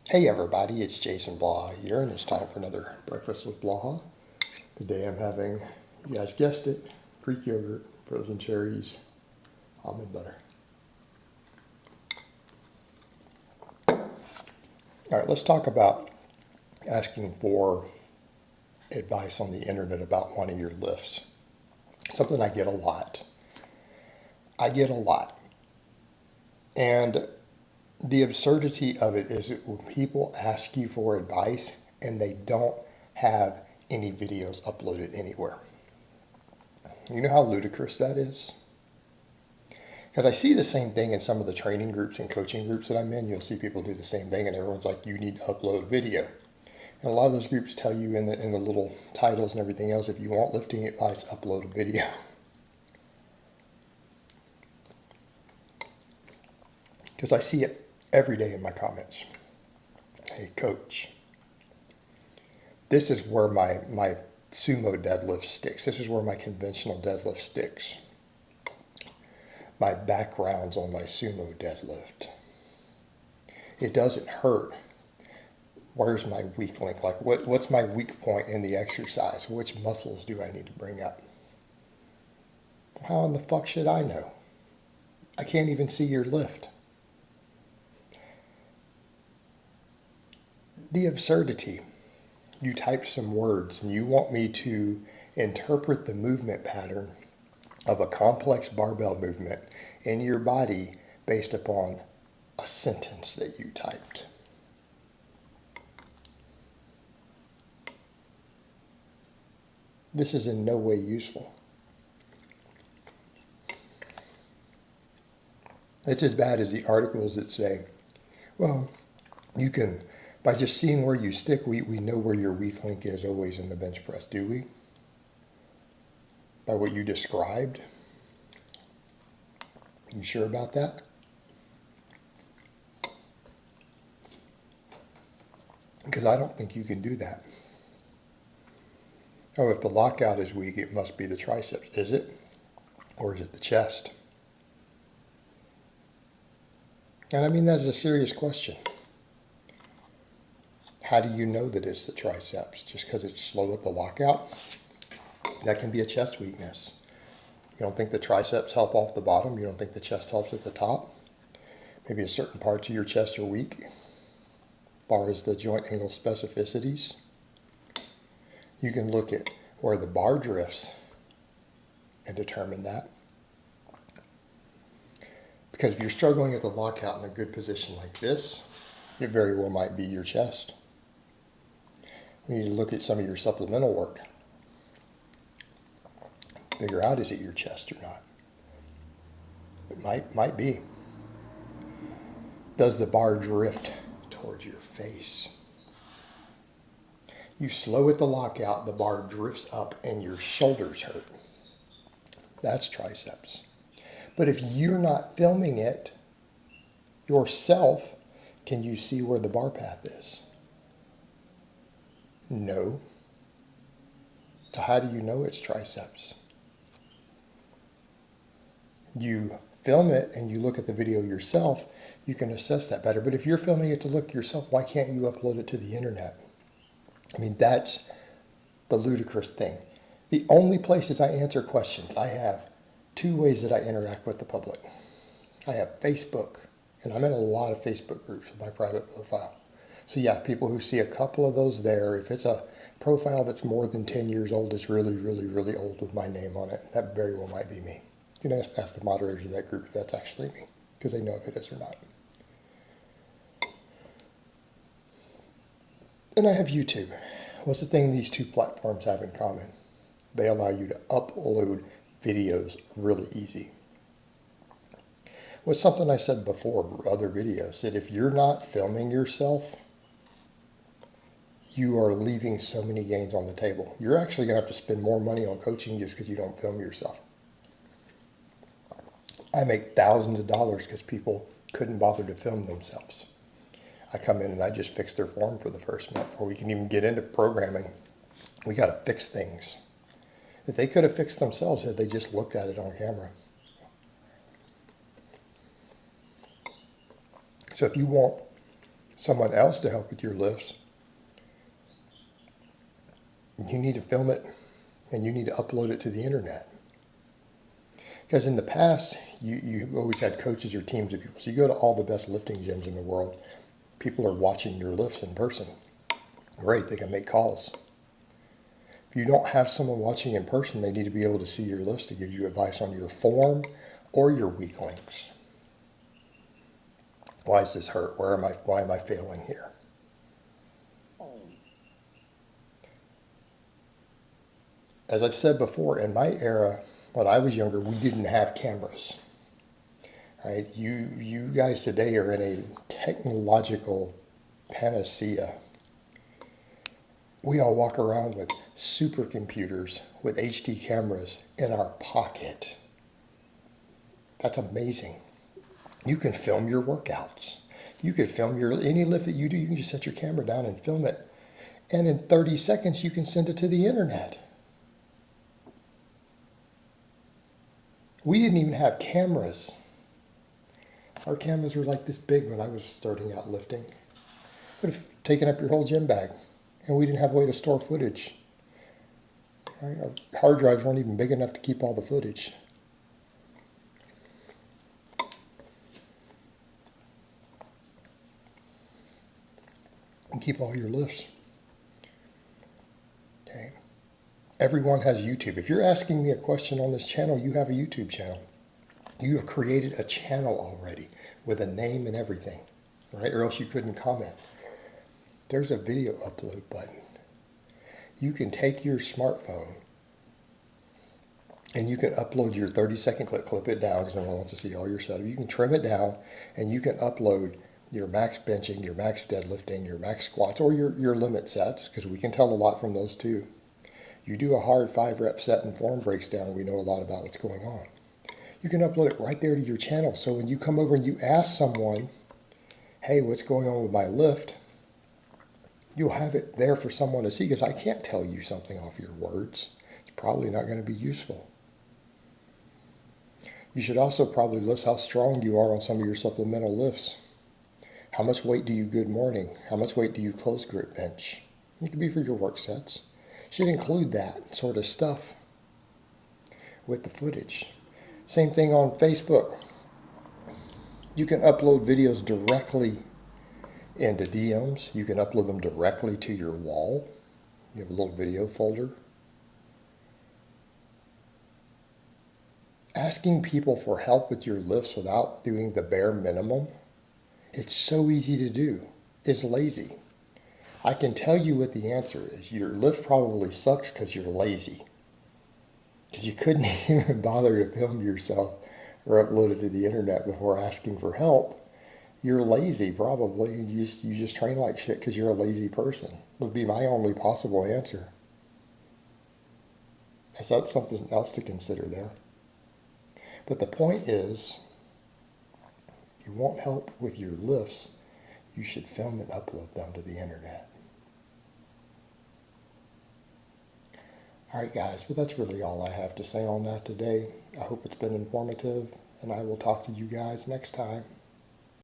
Hey everybody, it's Jason Blaha here, and it's time for another Breakfast with Blaha. Today I'm having, you guys guessed it, Greek yogurt, frozen cherries, almond butter. All right, let's talk about asking for advice on the internet about one of your lifts. Something I get a lot. And the absurdity of it is that when people ask you for advice and they don't have any videos uploaded anywhere. You know how ludicrous that is? Because I see the same thing in some of the training groups and coaching groups that I'm in. You'll see people do the same thing, and everyone's like, you need to upload video. And a lot of those groups tell you in the little titles and everything else, if you want lifting advice, upload a video. Because I see it every day in my comments. Hey, coach, this is where my sumo deadlift sticks. This is where my conventional deadlift sticks. My background's on my sumo deadlift. It doesn't hurt. Where's my weak link? Like, what's my weak point in the exercise? Which muscles do I need to bring up? How in the fuck should I know? I can't even see your lift. The absurdity. You typed some words and you want me to interpret the movement pattern of a complex barbell movement in your body based upon a sentence that you typed. This is in no way useful. It's as bad as the articles that say, well, you can, by just seeing where you stick, we know where your weak link is always in the bench press, do we? By what you described? You sure about that? Because I don't think you can do that. Oh, if the lockout is weak, it must be the triceps. Is it? Or is it the chest? And I mean, that's a serious question. How do you know that it's the triceps? Just because it's slow at the lockout? That can be a chest weakness. You don't think the triceps help off the bottom? You don't think the chest helps at the top? Maybe a certain parts of your chest are weak, as far as the joint angle specificities. You can look at where the bar drifts and determine that. Because if you're struggling at the lockout in a good position like this, it very well might be your chest. We need to look at some of your supplemental work. Figure out, is it your chest or not? It might be. Does the bar drift towards your face? You slow at the lockout, the bar drifts up and your shoulders hurt. That's triceps. But if you're not filming it yourself, can you see where the bar path is? No. So how do you know it's triceps? You film it and you look at the video yourself, you can assess that better. But if you're filming it to look yourself, why can't you upload it to the internet? I mean, that's the ludicrous thing. The only places I answer questions, I have two ways that I interact with the public. I have Facebook, and I'm in a lot of Facebook groups with my private profile. So yeah, people who see a couple of those there, if it's a profile that's more than 10 years old, it's really, really, really old with my name on it, that very well might be me. You can ask the moderators of that group if that's actually me, because they know if it is or not. And I have YouTube. What's the thing these two platforms have in common? They allow you to upload videos really easy. Was something I said before, other videos, that if you're not filming yourself, you are leaving so many gains on the table. You're actually going to have to spend more money on coaching just because you don't film yourself. I make thousands of dollars because people couldn't bother to film themselves. I come in and I just fix their form for the first month before we can even get into programming. We got to fix things that they could have fixed themselves had they just looked at it on camera. So if you want someone else to help with your lifts, you need to film it and you need to upload it to the internet. Because in the past, you always had coaches or teams of people. So you go to all the best lifting gyms in the world, people are watching your lifts in person. Great, they can make calls. If you don't have someone watching in person, they need to be able to see your lifts to give you advice on your form or your weak links. Why is this hurt? Why am I failing here? As I've said before, in my era, when I was younger, we didn't have cameras. Right? You guys today are in a technological panacea. We all walk around with supercomputers with HD cameras in our pocket. That's amazing. You can film your workouts. You could film any lift that you do. You can just set your camera down and film it. And in 30 seconds, you can send it to the internet. We didn't even have cameras. Our cameras were like this big when I was starting out lifting. Would have taken up your whole gym bag. And we didn't have a way to store footage. Right? Our hard drives weren't even big enough to keep all the footage. And keep all your lifts. Okay. Everyone has YouTube. If you're asking me a question on this channel, you have a YouTube channel. You have created a channel already with a name and everything, right? Or else you couldn't comment. There's a video upload button. You can take your smartphone and you can upload your 30-second clip it down because no one wants to see all your setup. You can trim it down and you can upload your max benching, your max deadlifting, your max squats, or your limit sets, because we can tell a lot from those too. You do a hard 5-rep set and form breaks down, we know a lot about what's going on. You can upload it right there to your channel. So when you come over and you ask someone, hey, what's going on with my lift? You'll have it there for someone to see, because I can't tell you something off your words. It's probably not going to be useful. You should also probably list how strong you are on some of your supplemental lifts. How much weight do you good morning? How much weight do you close grip bench? It could be for your work sets. You should include that sort of stuff with the footage. Same thing on Facebook. You can upload videos directly into DMs. You can upload them directly to your wall. You have a little video folder. Asking people for help with your lifts without doing the bare minimum, it's so easy to do. It's lazy. I can tell you what the answer is. Your lift probably sucks because you're lazy. Because you couldn't even bother to film yourself or upload it to the internet before asking for help. You're lazy, probably. You just train like shit because you're a lazy person. Would be my only possible answer. So that's something else to consider there. But the point is, if you want help with your lifts, you should film and upload them to the internet. All right, guys, but that's really all I have to say on that today. I hope it's been informative, and I will talk to you guys next time.